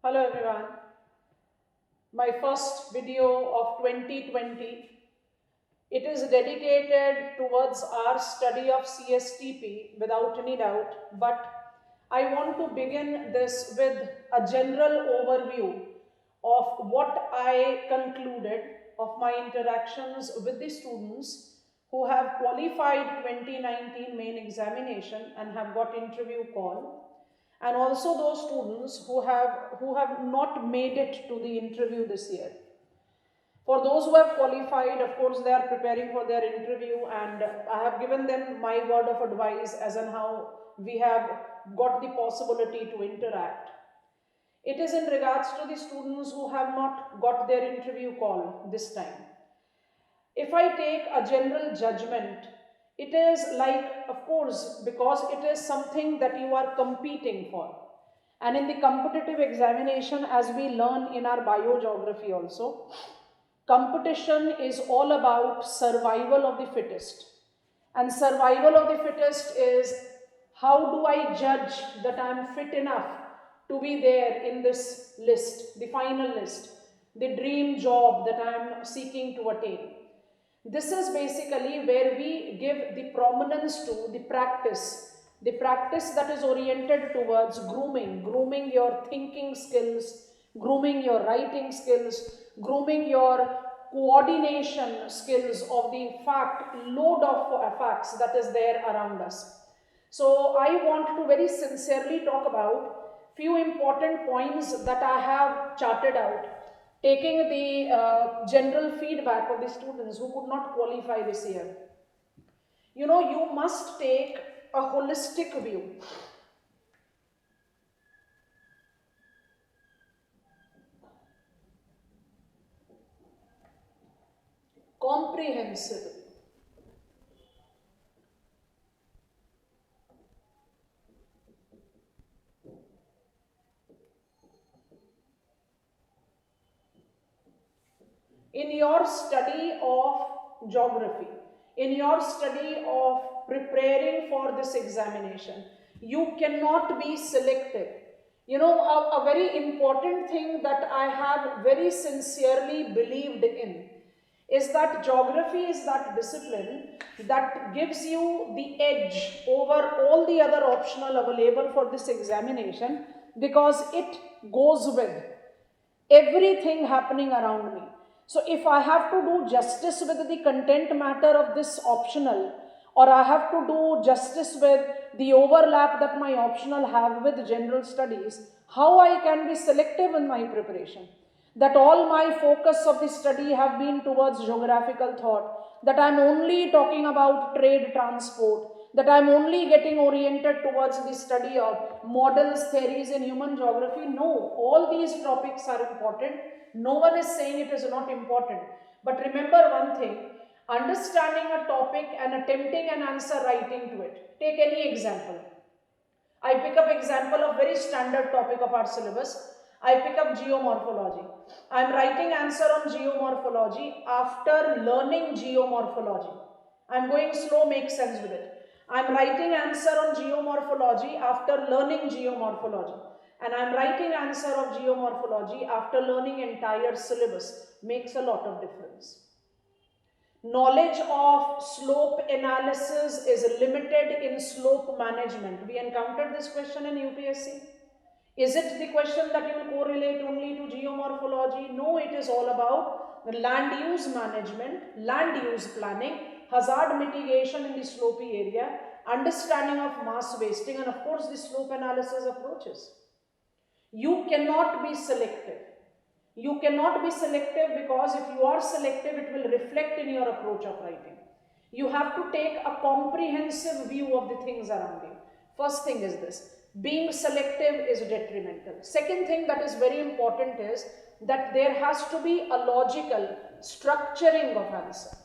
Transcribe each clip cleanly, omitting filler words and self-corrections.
Hello everyone. My first video of 2020. It is dedicated towards our study of CSTP without any doubt, but I want to begin this with a general overview of what I concluded of my interactions with the students who have qualified 2019 main examination and have got interview call, and also those students who have not made it to the interview this year. For those who have qualified, of course, they are preparing for their interview, and I have given them my word of advice as on how we have got the possibility to interact. It is in regards to the students who have not got their interview call this time. If I take a general judgment, it is like, of course, because it is something that you are competing for. And in the competitive examination, as we learn in our biogeography also, competition is all about survival of the fittest. And survival of the fittest is, how do I judge that I am fit enough to be there in this list, the final list, the dream job that I am seeking to attain. This is basically where we give the prominence to the practice that is oriented towards grooming your thinking skills, grooming your writing skills, grooming your coordination skills of the load of facts that is there around us. So I want to very sincerely talk about few important points that I have charted out, taking the general feedback of the students who could not qualify this year. You must take a holistic view. Comprehensive. In your study of geography, in your study of preparing for this examination, you cannot be selective. A very important thing that I have very sincerely believed in is that geography is that discipline that gives you the edge over all the other optional available for this examination, because it goes with everything happening around me. So if I have to do justice with the content matter of this optional, or I have to do justice with the overlap that my optional have with general studies, how I can be selective in my preparation? That all my focus of the study have been towards geographical thought, that I'm only talking about trade transport, that I'm only getting oriented towards the study of models, theories in human geography. No, all these topics are important. No one is saying it is not important. But remember one thing, understanding a topic and attempting an answer writing to it. Take any example. I pick up example of very standard topic of our syllabus. I pick up geomorphology. I am writing answer on geomorphology after learning geomorphology. I am going slow, make sense with it. I am writing answer on geomorphology after learning geomorphology. And I am writing answer of geomorphology after learning entire syllabus. Makes a lot of difference. Knowledge of slope analysis is limited in slope management. We encountered this question in UPSC. Is it the question that you will correlate only to geomorphology? No, it is all about the land use management, land use planning, hazard mitigation in the slopey area, understanding of mass wasting, and of course the slope analysis approaches. You cannot be selective. You cannot be selective, because if you are selective, it will reflect in your approach of writing. You have to take a comprehensive view of the things around you. First thing is this. Being selective is detrimental. Second thing that is very important is that there has to be a logical structuring of answer.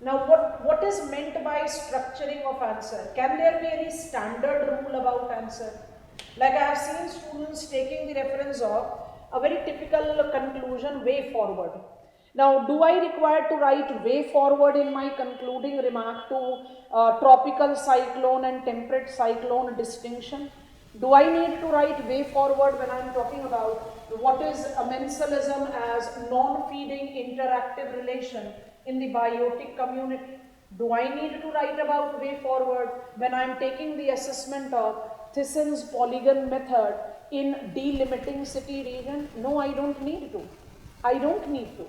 Now, what is meant by structuring of answer? Can there be any standard rule about answer? Like I have seen students taking the reference of a very typical conclusion way forward. Now, do I require to write way forward in my concluding remark to tropical cyclone and temperate cyclone distinction? Do I need to write way forward when I am talking about what is amensalism as non-feeding interactive relation in the biotic community? Do I need to write about way forward when I am taking the assessment of Thyssen's polygon method in delimiting city region? No, I don't need to. I don't need to.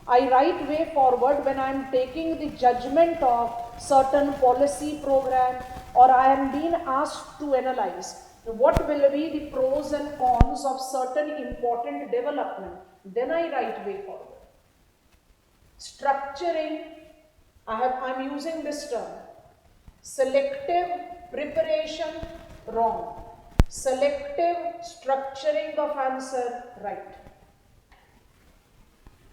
I write way forward when I am taking the judgment of certain policy program, or I am being asked to analyze what will be the pros and cons of certain important development. Then I write way forward. Structuring, I'm using this term. Selective preparation, wrong. Selective structuring of answer, right.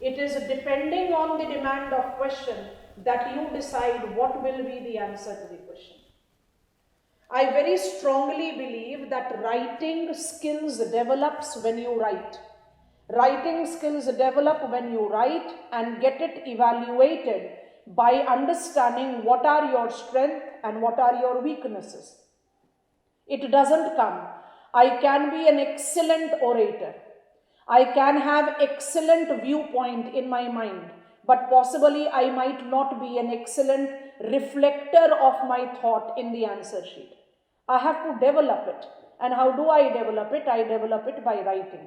It is depending on the demand of question that you decide what will be the answer to the question. I very strongly believe that writing skills develops when you write. Writing skills develop when you write and get it evaluated by understanding what are your strengths and what are your weaknesses. It doesn't come. I can be an excellent orator. I can have excellent viewpoint in my mind, but possibly I might not be an excellent reflector of my thought in the answer sheet. I have to develop it. And how do I develop it? I develop it by writing.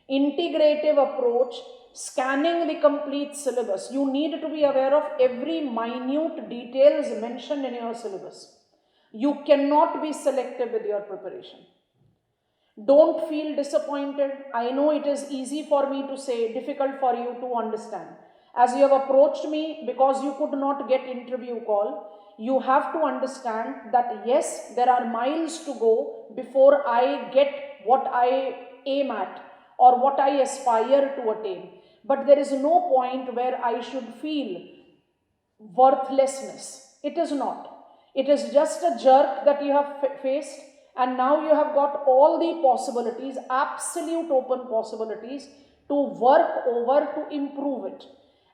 Integrative approach, scanning the complete syllabus. You need to be aware of every minute details mentioned in your syllabus. You cannot be selective with your preparation. Don't feel disappointed. I know it is easy for me to say, difficult for you to understand. As you have approached me because you could not get interview call, you have to understand that yes, there are miles to go before I get what I aim at or what I aspire to attain. But there is no point where I should feel worthlessness. It is not. It is just a jerk that you have faced, and now you have got all the possibilities, absolute open possibilities to work over to improve it.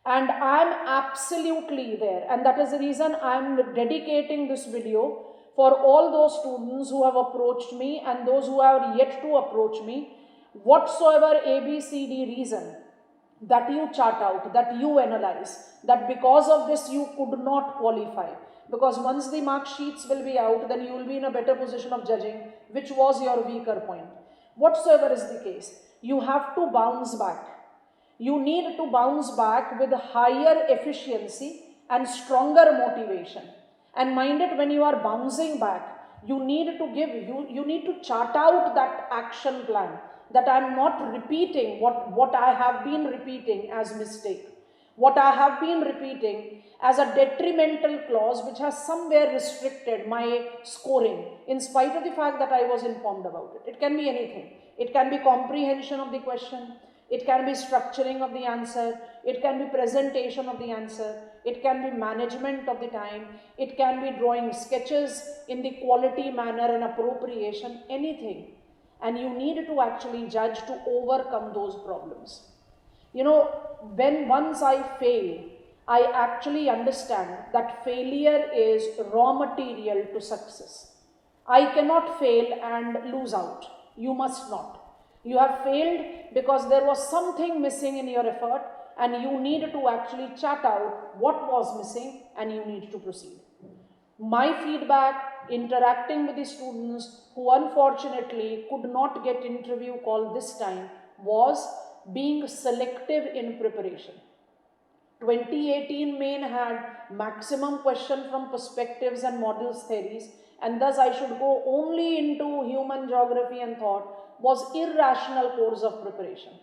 And I am absolutely there, and that is the reason I am dedicating this video for all those students who have approached me and those who have yet to approach me. Whatsoever ABCD reason that you chart out, that you analyze, that because of this you could not qualify, because once the mark sheets will be out, then you will be in a better position of judging which was your weaker point. Whatsoever is the case, you have to bounce back. You need to bounce back with higher efficiency and stronger motivation. And mind it, when you are bouncing back, you need to chart out that action plan, that I am not repeating what I have been repeating as mistake, what I have been repeating as a detrimental clause which has somewhere restricted my scoring in spite of the fact that I was informed about it. It can be anything. It can be comprehension of the question, it can be structuring of the answer, it can be presentation of the answer, it can be management of the time, it can be drawing sketches in the quality manner and appropriation, anything. And you need to actually judge to overcome those problems. You know, when once I fail, I actually understand that failure is raw material to success. I cannot fail and lose out. You must not. You have failed because there was something missing in your effort, and you need to actually chart out what was missing and you need to proceed. My feedback interacting with the students who unfortunately could not get interview call this time was being selective in preparation. 2018 main had maximum question from perspectives and models theories, and thus I should go only into human geography and thought was irrational course of preparation.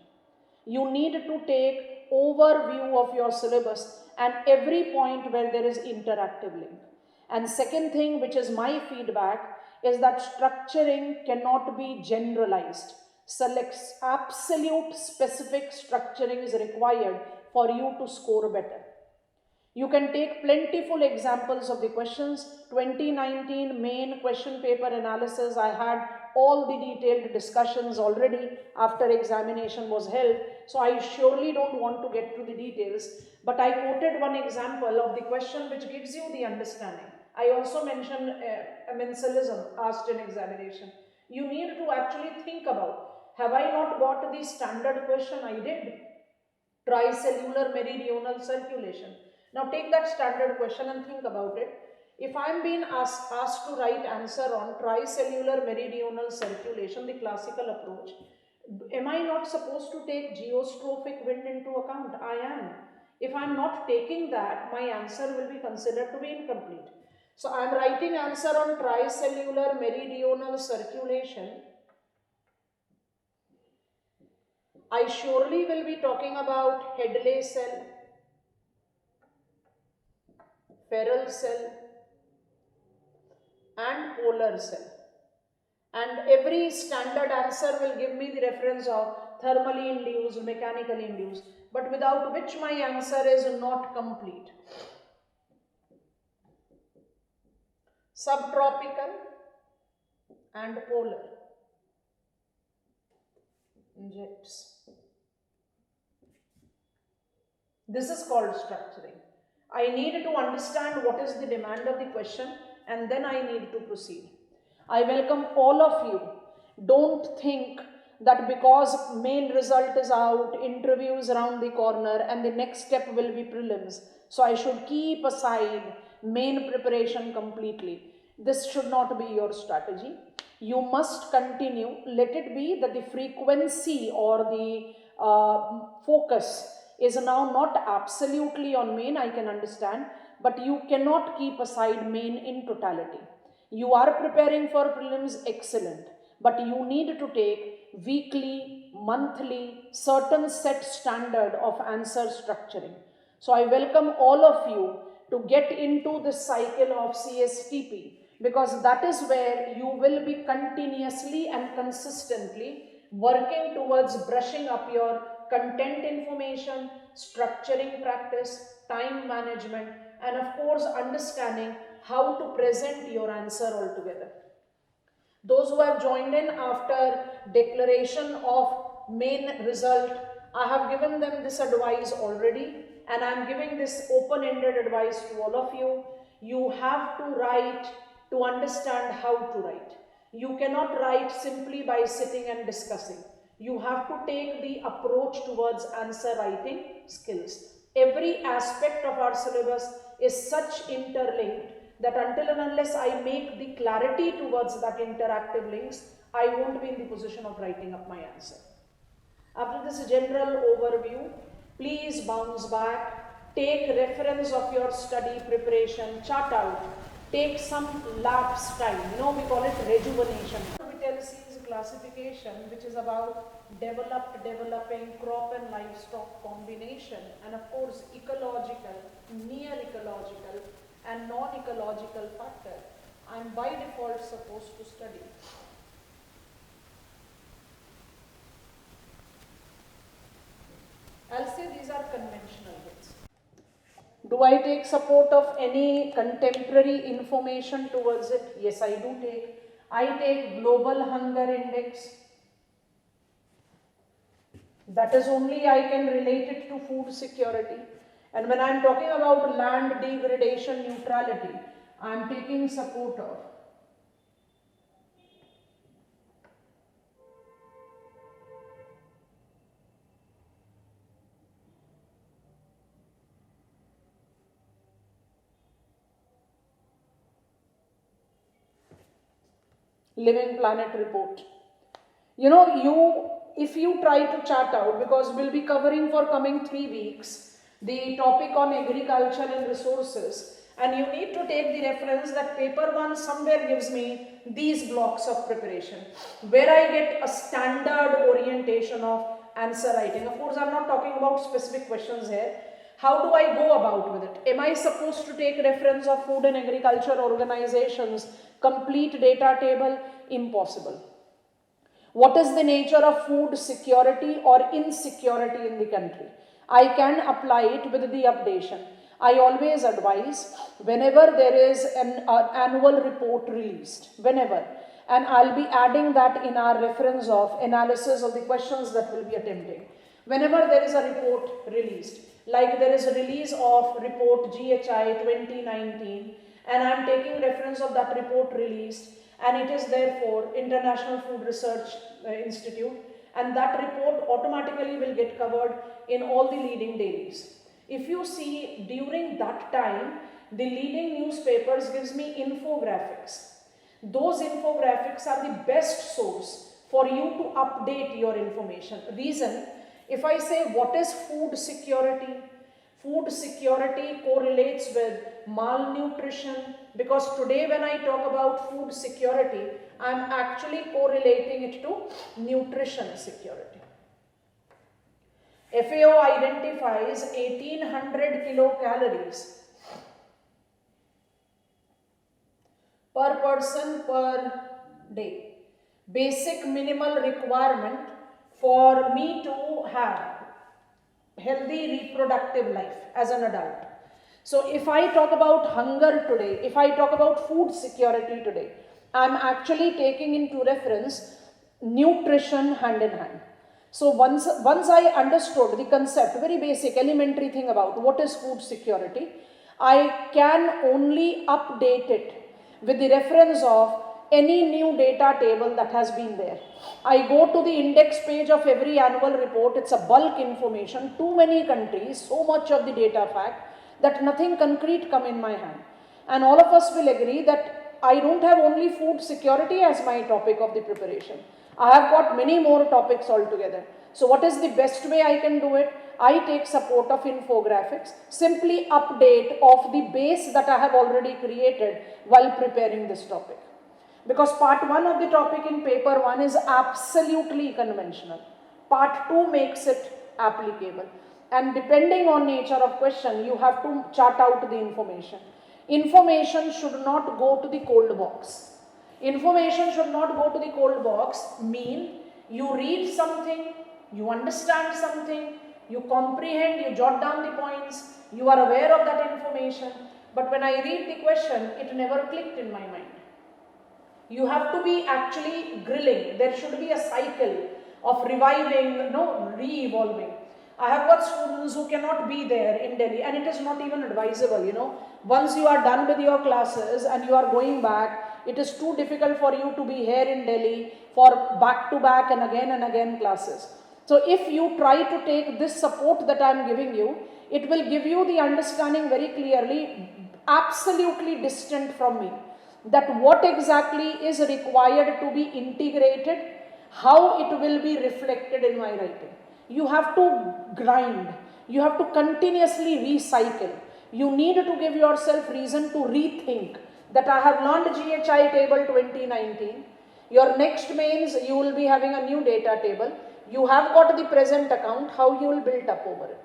You need to take overview of your syllabus and every point where there is interactive link. And second thing, which is my feedback, is that structuring cannot be generalized. Absolute specific structuring is required for you to score better. You can take plentiful examples of the questions. 2019 main question paper analysis, I had all the detailed discussions already after examination was held, so I surely don't want to get to the details, but I quoted one example of the question which gives you the understanding. I also mentioned amensalism asked in examination. You need to actually think about, have I not got the standard question? I did. Tricellular meridional circulation. Now take that standard question and think about it. If I'm being asked to write answer on tricellular meridional circulation, the classical approach, am I not supposed to take geostrophic wind into account? I am. If I'm not taking that, my answer will be considered to be incomplete. So I'm writing answer on tricellular meridional circulation. I surely will be talking about Headley cell, Ferrel cell, and polar cell. And every standard answer will give me the reference of thermally induced, mechanically induced, but without which my answer is not complete. Subtropical and polar. Injects. This is called structuring. I need to understand what is the demand of the question, and then I need to proceed. I welcome all of you. Don't think that because main result is out, interview is around the corner, and the next step will be prelims, so I should keep aside main preparation completely. This should not be your strategy. You must continue. Let it be that the frequency or the focus is now not absolutely on main, I can understand, but you cannot keep aside main in totality. You are preparing for prelims, excellent, but you need to take weekly, monthly, certain set standard of answer structuring. So I welcome all of you to get into this cycle of CSTP, because that is where you will be continuously and consistently working towards brushing up your content information, structuring practice, time management, and of course understanding how to present your answer altogether. Those who have joined in after declaration of main result, I have given them this advice already, and I am giving this open-ended advice to all of you. You have to write to understand how to write. You cannot write simply by sitting and discussing. You have to take the approach towards answer writing skills. Every aspect of our syllabus is such interlinked that until and unless I make the clarity towards that interactive links, I won't be in the position of writing up my answer. After this general overview, please bounce back, take reference of your study preparation, chart out, take some lapse time, we call it rejuvenation. Vitelsi's classification, which is about developed, developing, crop and livestock combination, and of course ecological, near ecological and non-ecological factor, I am by default supposed to study. I'll say these are conventional hits. Do I take support of any contemporary information towards it? Yes, I do take. I take Global Hunger Index. That is only I can relate it to food security. And when I am talking about land degradation neutrality, I am taking support of Living Planet report. If you try to chart out, because we'll be covering for coming 3 weeks, the topic on agriculture and resources, and you need to take the reference that paper 1 somewhere gives me these blocks of preparation, where I get a standard orientation of answer writing. Of course, I'm not talking about specific questions here. How do I go about with it? Am I supposed to take reference of food and agriculture organizations, complete data table? Impossible. What is the nature of food security or insecurity in the country? I can apply it with the updation. I always advise, whenever there is an annual report released, whenever, and I'll be adding that in our reference of analysis of the questions that we'll be attempting. Whenever there is a report released, like there is a release of report GHI 2019, and I'm taking reference of that report released, and it is therefore International Food Research Institute, and that report automatically will get covered in all the leading dailies. If you see, during that time, the leading newspapers gives me infographics. Those infographics are the best source for you to update your information. Reason, if I say what is food security, food security correlates with malnutrition, because today when I talk about food security, I am actually correlating it to nutrition security. FAO identifies 1800 kilocalories per person per day. Basic minimal requirement for me to have healthy reproductive life as an adult. So if I talk about hunger today, if I talk about food security today, I am actually taking into reference nutrition hand in hand. So once I understood the concept, very basic elementary thing about what is food security, I can only update it with the reference of any new data table that has been there. I go to the index page of every annual report, it's a bulk information, too many countries, so much of the data fact that nothing concrete come in my hand. And all of us will agree that I don't have only food security as my topic of the preparation. I have got many more topics altogether. So what is the best way I can do it? I take support of infographics, simply update of the base that I have already created while preparing this topic. Because part 1 of the topic in paper 1 is absolutely conventional. Part 2 makes it applicable. And depending on nature of question, you have to chart out the information. Information should not go to the cold box. Information should not go to the cold box mean you read something, you understand something, you comprehend, you jot down the points, you are aware of that information, but when I read the question, it never clicked in my mind. You have to be actually grilling. There should be a cycle of reviving, re-evolving. I have got students who cannot be there in Delhi, and it is not even advisable, Once you are done with your classes and you are going back, it is too difficult for you to be here in Delhi for back-to-back and again classes. So if you try to take this support that I am giving you, it will give you the understanding very clearly, absolutely distant from me, that what exactly is required to be integrated, how it will be reflected in my writing. You have to grind, you have to continuously recycle. You need to give yourself reason to rethink that I have learned GHI table 2019. Your next mains, you will be having a new data table. You have got the present account, how you will build up over it.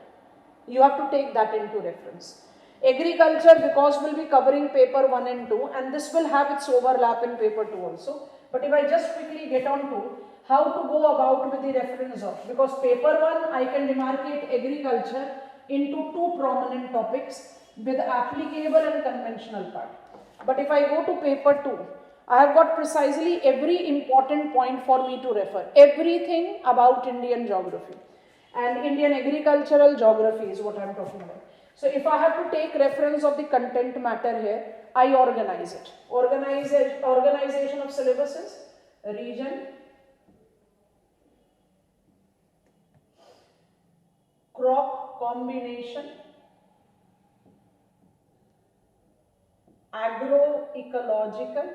You have to take that into reference. Agriculture, because we'll be covering paper 1 and 2, and this will have its overlap in paper 2 also. But if I just quickly get on to how to go about with the reference of, because paper 1 I can demarcate agriculture into 2 prominent topics with applicable and conventional part. But if I go to paper 2, I have got precisely every important point for me to refer. Everything about Indian geography and Indian agricultural geography is what I am talking about. So if I have to take reference of the content matter here, I organize it. Organization of syllabuses, region, crop combination, agroecological,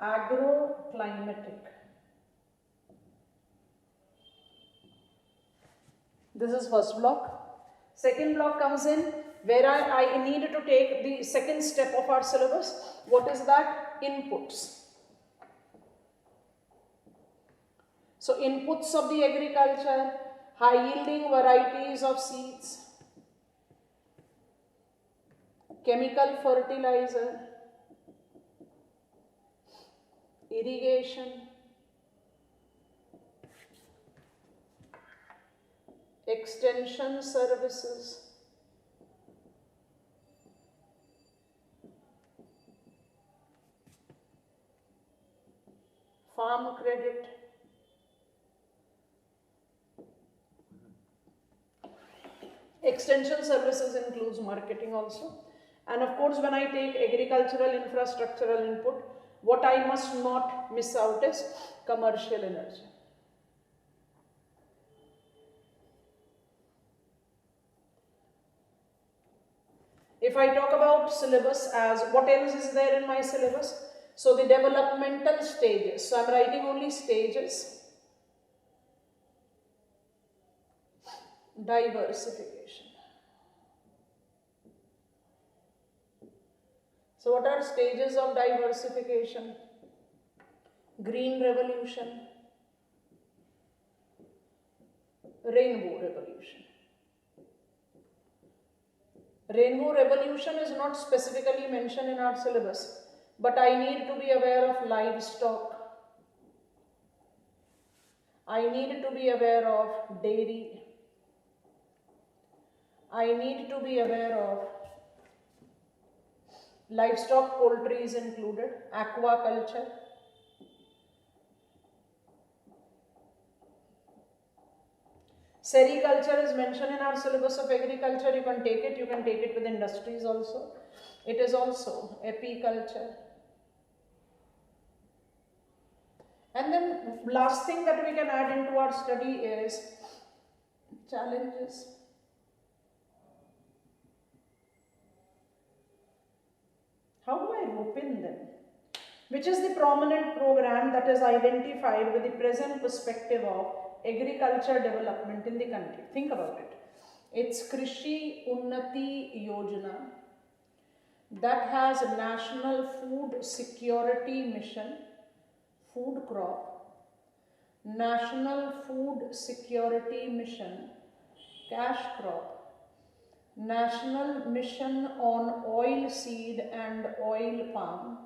agroclimatic. This is first block. Second block comes in where I need to take the second step of our syllabus. What is that? Inputs. So inputs of the agriculture, high yielding varieties of seeds, chemical fertilizer, irrigation, extension services, farm credit, extension services includes marketing also. And of course, when I take agricultural infrastructural input, what I must not miss out is commercial energy. If I talk about syllabus as what else is there in my syllabus? So the developmental stages. So I'm writing only stages. Diversification. So what are stages of diversification? Green revolution, rainbow revolution. Rainbow revolution is not specifically mentioned in our syllabus, but I need to be aware of livestock. I need to be aware of dairy. I need to be aware of livestock, poultry is included, aquaculture. Sericulture is mentioned in our syllabus of agriculture. You can take it with industries also. It is also apiculture. And then last thing that we can add into our study is challenges. How do I rope in them? Which is the prominent program that is identified with the present perspective of agriculture development in the country? Think about it. It's Krishi Unnati Yojana that has a National Food Security Mission, food crop, National Food Security Mission, cash crop, National Mission on Oil Seed and Oil Palm,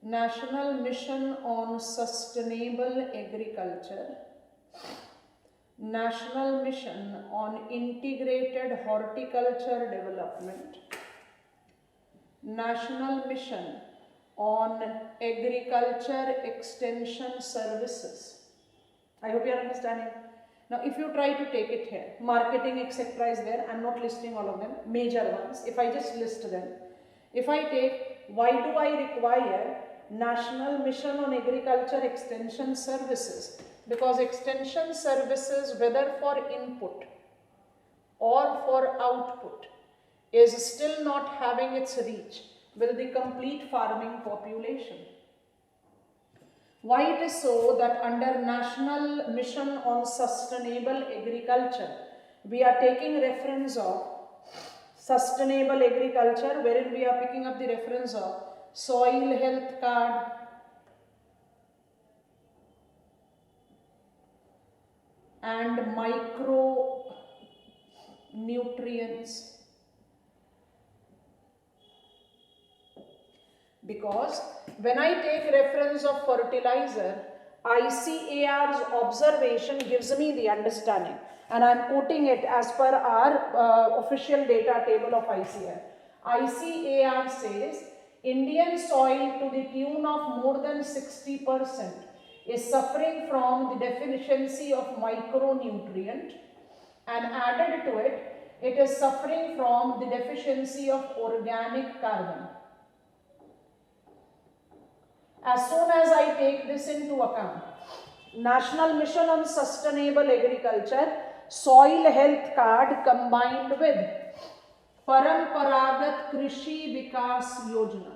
National Mission on Sustainable Agriculture, National Mission on Integrated Horticulture Development, National Mission on Agriculture Extension Services. I hope you are understanding. Now, if you try to take it here, marketing, etc. is there. I am not listing all of them, major ones. If I just list them, if I take, why do I require National Mission on Agriculture Extension Services? Because extension services, whether for input or for output, is still not having its reach with the complete farming population. Why it is so that under National Mission on Sustainable Agriculture, we are taking reference of sustainable agriculture, wherein we are picking up the reference of soil health card, and micronutrients. Because when I take reference of fertilizer, ICAR's observation gives me the understanding, and I am quoting it as per our official data table of ICAR. ICAR says Indian soil to the tune of more than 60% is suffering from the deficiency of micronutrient, and added to it, it is suffering from the deficiency of organic carbon. As soon as I take this into account, National Mission on Sustainable Agriculture, Soil Health Card combined with Paramparagat Krishi Vikas Yojana.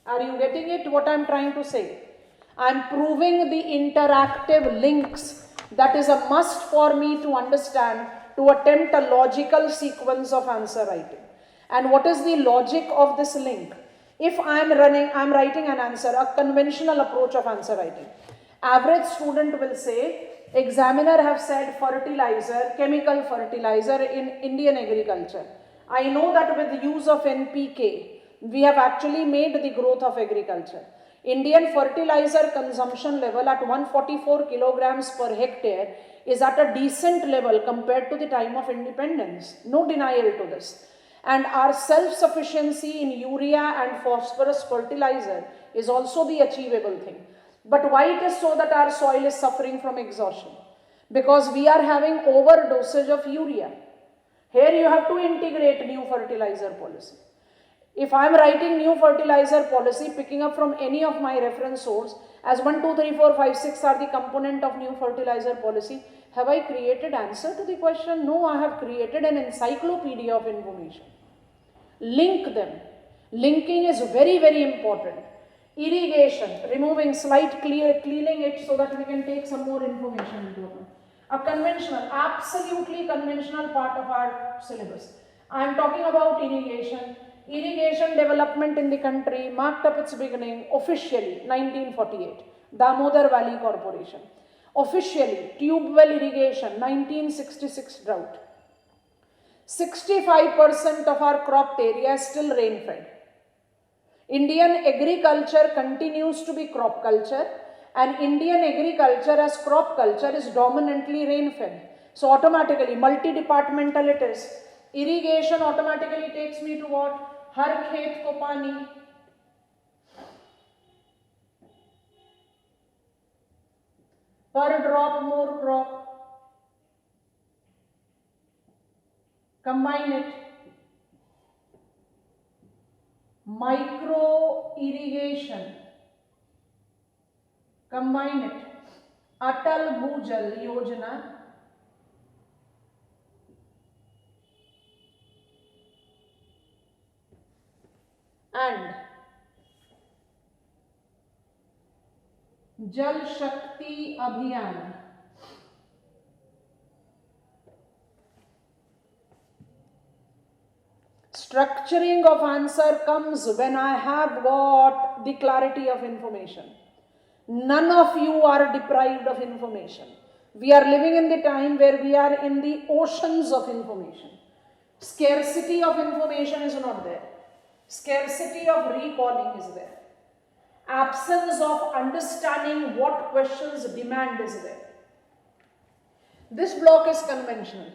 Are you getting it, what I am trying to say? I am proving the interactive links that is a must for me to understand to attempt a logical sequence of answer writing. And what is the logic of this link? If I am writing an answer, a conventional approach of answer writing. Average student will say, examiner have said fertilizer, chemical fertilizer in Indian agriculture. I know that with the use of NPK, we have actually made the growth of agriculture. Indian fertilizer consumption level at 144 kilograms per hectare is at a decent level compared to the time of independence. No denial to this. And our self-sufficiency in urea and phosphorus fertilizer is also the achievable thing. But why it is so that our soil is suffering from exhaustion? Because we are having overdosage of urea. Here you have to integrate new fertilizer policy. If I am writing new fertilizer policy, picking up from any of my reference source, as 1, 2, 3, 4, 5, 6 are the component of new fertilizer policy, have I created answer to the question? No, I have created an encyclopedia of information. Link them. Linking is very, very important. Irrigation, removing slight cleaning it so that we can take some more information into account. A conventional, absolutely conventional part of our syllabus. I am talking about irrigation. Irrigation development in the country marked up its beginning officially 1948, Damodar Valley Corporation. Officially, tube well irrigation, 1966 drought. 65% of our cropped area is still rain fed. Indian agriculture continues to be crop culture, and Indian agriculture as crop culture is dominantly rain fed. So automatically multi-departmental it is. Irrigation automatically takes me to what? Har khet ko pani. Per drop more crop. Combine it. Micro irrigation. Combine it. Atal Bhujal Yojana. And Jal Shakti Abhiyan. Structuring of answer comes when I have got the clarity of information. None of you are deprived of information. We are living in the time where we are in the oceans of information. Scarcity of information is not there. Scarcity of recalling is there. Absence of understanding what questions demand is there. This block is conventional.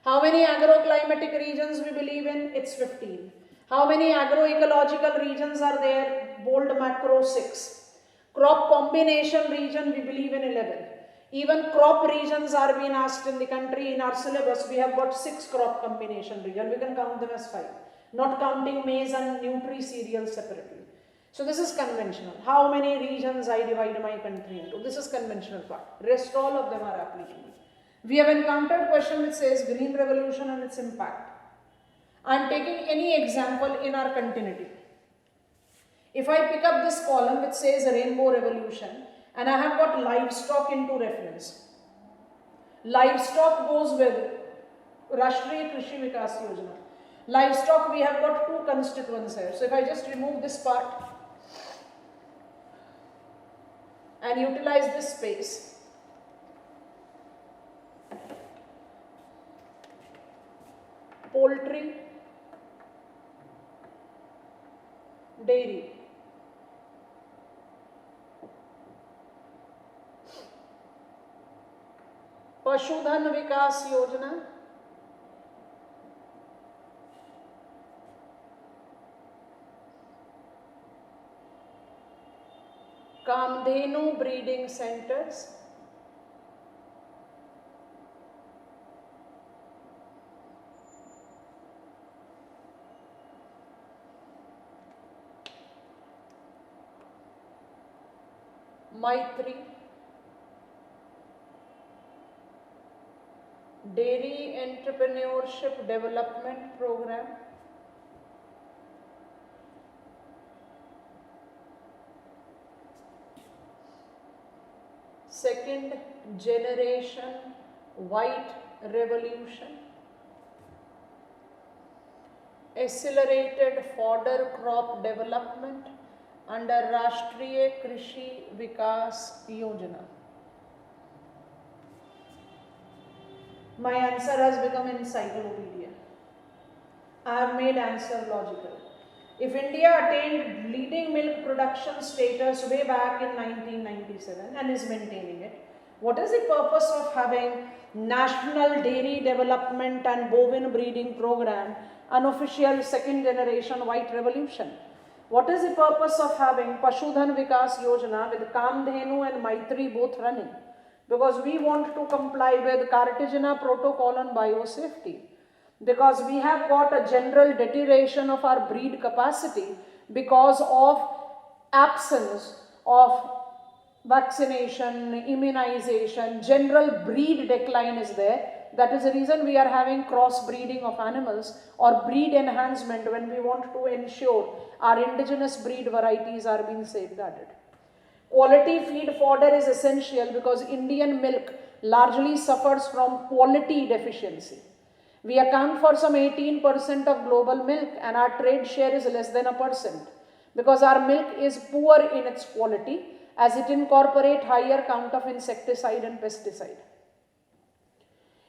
How many agroclimatic regions we believe in? It's 15. How many agroecological regions are there? Bold macro 6. Crop combination region we believe in 11. Even crop regions are being asked in the country. In our syllabus we have got 6 crop combination region. We can count them as 5. Not counting maize and nutri cereals separately. So this is conventional. How many regions I divide my country into? This is conventional part. Rest all of them are applicable. We have encountered question which says green revolution and its impact. I am taking any example in our continuity. If I pick up this column which says rainbow revolution and I have got livestock into reference. Livestock goes with Rashtriya Krishi Vikas Yojana. Livestock we have got 2 constituents here. So if I just remove this part and utilize this space. Poultry, dairy. Pashudhan Vikas Yojana. Kamdhenu breeding centers. Maitri, Dairy Entrepreneurship Development Program, Second Generation White Revolution, Accelerated Fodder Crop Development under Rashtriya Krishi Vikas Yojana. My answer has become encyclopedia. I have made answer logical. If India attained leading milk production status way back in 1997 and is maintaining it, what is the purpose of having National Dairy Development and Bovine Breeding Program unofficial second generation white revolution. What is the purpose of having Pashudhan Vikas Yojana with Kamdhenu and Maitri both running? Because we want to comply with Cartagena Protocol on biosafety. Because we have got a general deterioration of our breed capacity because of absence of vaccination, immunization, general breed decline is there. That is the reason we are having cross-breeding of animals or breed enhancement when we want to ensure our indigenous breed varieties are being safeguarded. Quality feed fodder is essential because Indian milk largely suffers from quality deficiency. We account for some 18% of global milk and our trade share is less than 1% because our milk is poor in its quality as it incorporates higher count of insecticide and pesticide.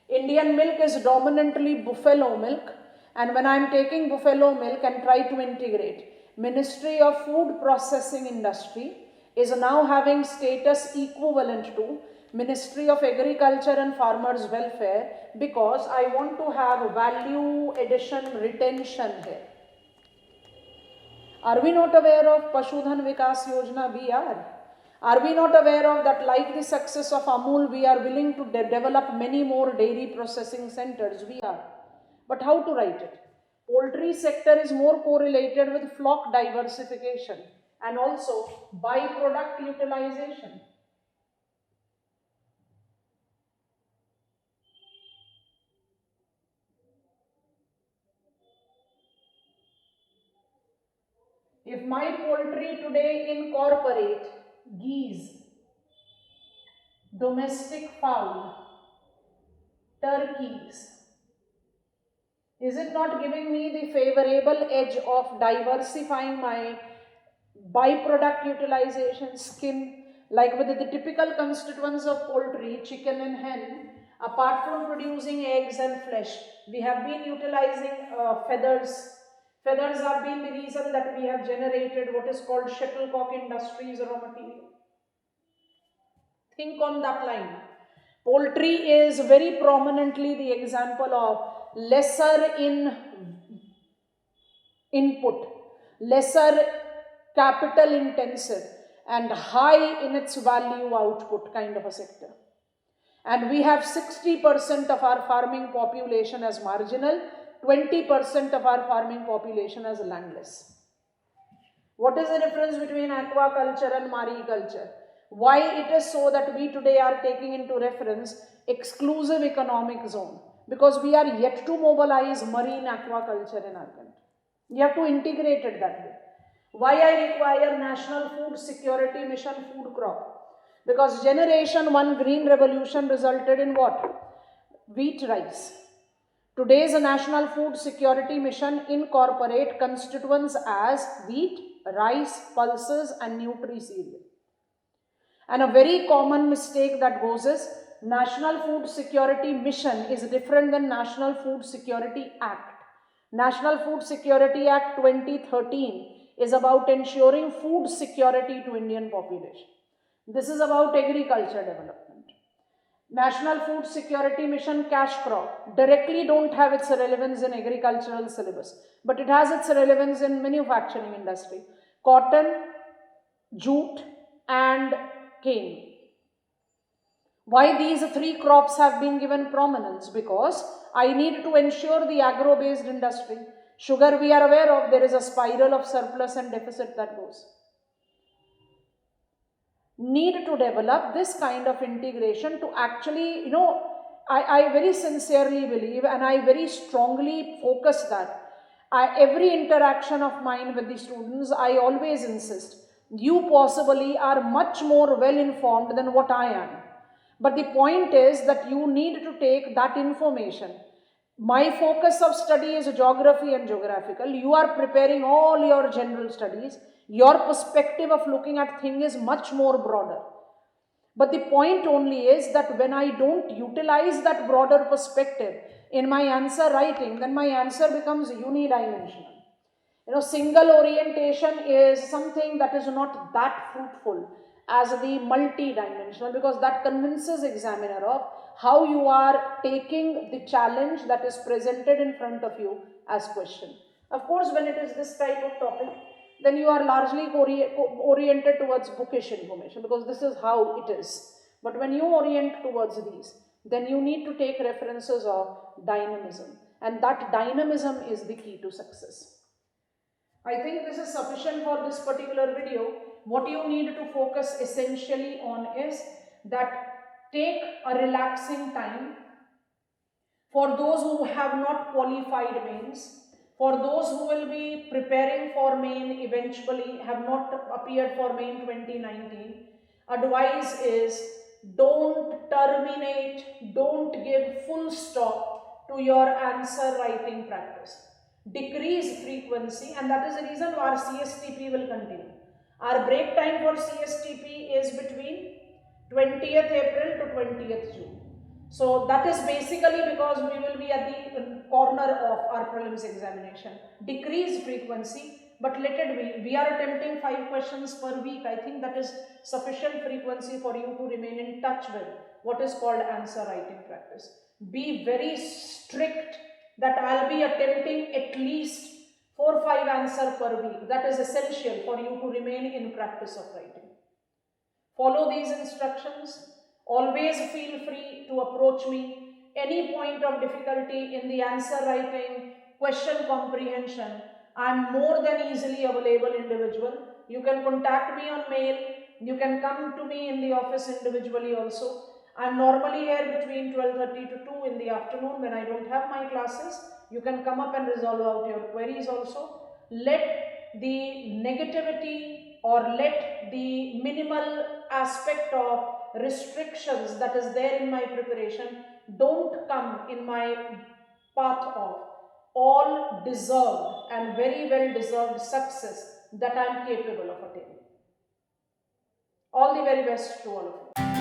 Indian milk is dominantly buffalo milk, and when I am taking buffalo milk and try to integrate, Ministry of Food Processing Industry is now having status equivalent to Ministry of Agriculture and Farmers Welfare because I want to have value addition retention here. Are we not aware of Pashudhan Vikas Yojana? We are. Are we not aware of that, like the success of Amul, we are willing to develop many more dairy processing centers? We are. But how to write it? Poultry sector is more correlated with flock diversification and also byproduct utilization. If my poultry today incorporate geese, domestic fowl, turkeys, is it not giving me the favorable edge of diversifying my byproduct utilization, skin, like with the typical constituents of poultry, chicken and hen, apart from producing eggs and flesh, we have been utilizing feathers. Feathers have been the reason that we have generated what is called shuttlecock industries raw material. Think on that line. Poultry is very prominently the example of lesser in input, lesser capital intensive and high in its value output kind of a sector. And we have 60% of our farming population as marginal, 20% of our farming population as landless. What is the difference between aquaculture and mariculture? Why it is so that we today are taking into reference exclusive economic zone? Because we are yet to mobilize marine aquaculture in our country. You have to integrate it that way. Why I require National Food Security Mission food crop? Because Generation 1 Green Revolution resulted in what? Wheat rice. Today's National Food Security Mission incorporate constituents as wheat, rice, pulses and nutri-cereal. And a very common mistake that goes is National Food Security Mission is different than National Food Security Act. National Food Security Act 2013 is about ensuring food security to Indian population. This is about agriculture development. National Food Security Mission cash crop directly don't have its relevance in agricultural syllabus, but it has its relevance in manufacturing industry. Cotton, jute and cane. Why these three crops have been given prominence? Because I need to ensure the agro-based industry. Sugar we are aware of, there is a spiral of surplus and deficit that goes. Need to develop this kind of integration to actually, I very sincerely believe and I very strongly focus that every interaction of mine with the students, I always insist, you possibly are much more well informed than what I am. But the point is that you need to take that information. My focus of study is geography and geographical. You are preparing all your general studies. Your perspective of looking at things is much more broader. But the point only is that when I don't utilize that broader perspective in my answer writing, then my answer becomes unidimensional. Single orientation is something that is not that fruitful as the multi-dimensional, because that convinces examiner of how you are taking the challenge that is presented in front of you as question. Of course, when it is this type of topic, then you are largely oriented towards bookish information, because this is how it is. But when you orient towards these, then you need to take references of dynamism, and that dynamism is the key to success. I think this is sufficient for this particular video. What you need to focus essentially on is that take a relaxing time. For those who have not qualified mains, for those who will be preparing for main eventually, have not appeared for main 2019, advice is don't terminate, don't give full stop to your answer writing practice. Decrease frequency, and that is the reason our CSTP will continue. Our break time for CSTP is between 20th April to 20th June. So that is basically because we will be at the corner of our prelims examination. Decrease frequency, but let it be. We are attempting 5 questions per week. I think that is sufficient frequency for you to remain in touch with what is called answer writing practice. Be very strict that I'll be attempting at least 4 or 5 answers per week. That is essential for you to remain in practice of writing. Follow these instructions. Always feel free to approach me. Any point of difficulty in the answer writing, question comprehension, I am more than easily available individual. You can contact me on mail. You can come to me in the office individually also. I am normally here between 12:30 to 2 in the afternoon when I don't have my classes. You can come up and resolve out your queries also. Let the negativity or let the minimal aspect of restrictions that is there in my preparation don't come in my path of all deserved and very well deserved success that I am capable of attaining. All the very best to all of you.